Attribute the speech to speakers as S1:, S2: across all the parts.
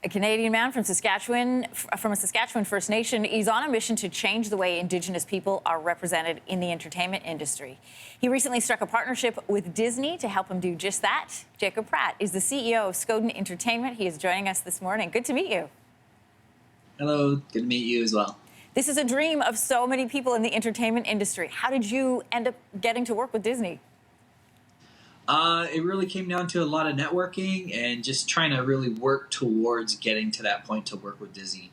S1: A Canadian man from Saskatchewan, from a Saskatchewan First Nation, is on a mission to change the way Indigenous people are represented in the entertainment industry. He recently struck a partnership with Disney to help him do just that. Jacob Pratt is the CEO of Skoden Entertainment. He is joining us this morning. Good to meet you.
S2: Hello, good to meet you as well.
S1: This is a dream of so many people in the entertainment industry. How did you end up getting to work with Disney?
S2: It really came down to a lot of networking and just trying to really work towards getting to that point to work with Disney.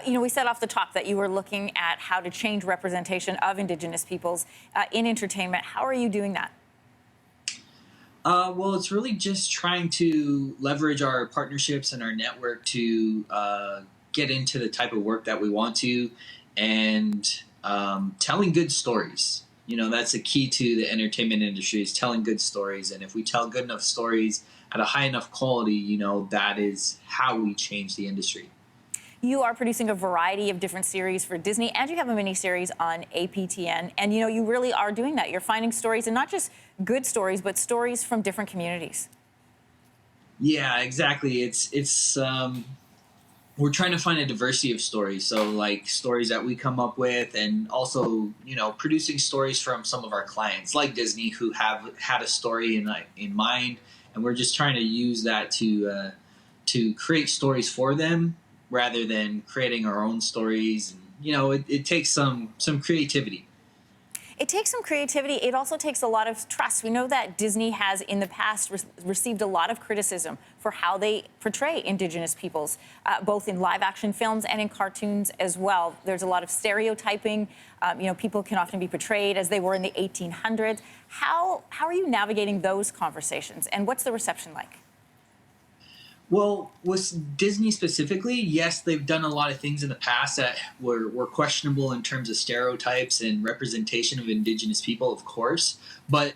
S1: We said off the top that you were looking at how to change representation of Indigenous peoples in entertainment. How are you doing that?
S2: Well, it's really just trying to leverage our partnerships and our network to get into the type of work that we want to, and telling good stories. You know, that's the key to the entertainment industry, is telling good stories. And if we tell good enough stories at a high enough quality, you know, that is how we change the industry.
S1: You are producing a variety of different series for Disney, and you have a mini-series on APTN. And, you really are doing that. You're finding stories, and not just good stories, but stories from different communities.
S2: Yeah, exactly. We're trying to find a diversity of stories. So like stories that we come up with, and also, producing stories from some of our clients like Disney, who have had a story in mind. And we're just trying to use that to create stories for them rather than creating our own stories. And, it takes some creativity.
S1: It takes some creativity. It also takes a lot of trust. We know that Disney has, in the past, received a lot of criticism for how they portray Indigenous peoples, both in live-action films and in cartoons as well. There's a lot of stereotyping. People can often be portrayed as they were in the 1800s. How are you navigating those conversations, and what's the reception like?
S2: Well, with Disney specifically, yes, they've done a lot of things in the past that were questionable in terms of stereotypes and representation of Indigenous people, of course. But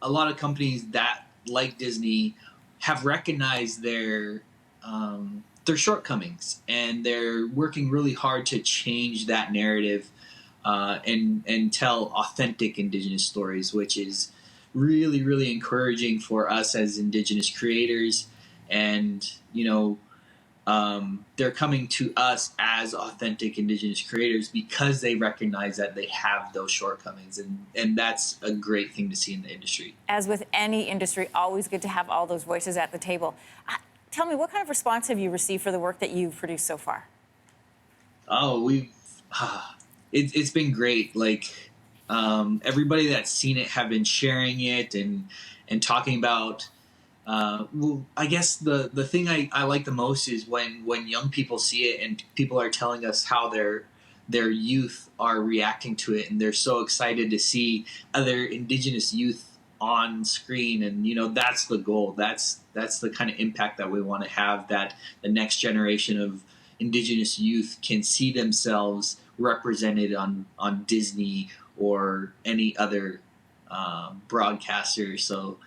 S2: a lot of companies that, like Disney, have recognized their shortcomings, and they're working really hard to change that narrative and tell authentic Indigenous stories, which is really, really encouraging for us as Indigenous creators. And they're coming to us as authentic Indigenous creators because they recognize that they have those shortcomings, and that's a great thing to see in the industry.
S1: As with any industry, always good to have all those voices at the table. Tell me, what kind of response have you received for the work that you've produced so far?
S2: Oh, it's been great. Like, everybody that's seen it have been sharing it and talking about. Well, I guess the thing I like the most is when young people see it and people are telling us how their youth are reacting to it, and they're so excited to see other Indigenous youth on screen. And that's the goal. That's the kind of impact that we want to have, that the next generation of Indigenous youth can see themselves represented on Disney or any other broadcaster. So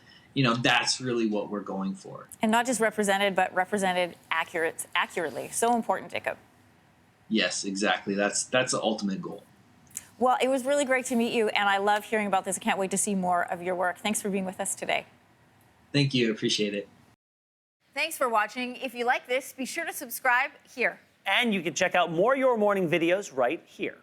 S2: that's really what we're going for.
S1: And not just represented, but represented accurately. So important, Jacob.
S2: Yes, exactly. That's the ultimate goal.
S1: Well, it was really great to meet you, and I love hearing about this. I can't wait to see more of your work. Thanks for being with us today.
S2: Thank you. Appreciate it.
S1: Thanks for watching. If you like this, be sure to subscribe here.
S3: And you can check out more Your Morning videos right here.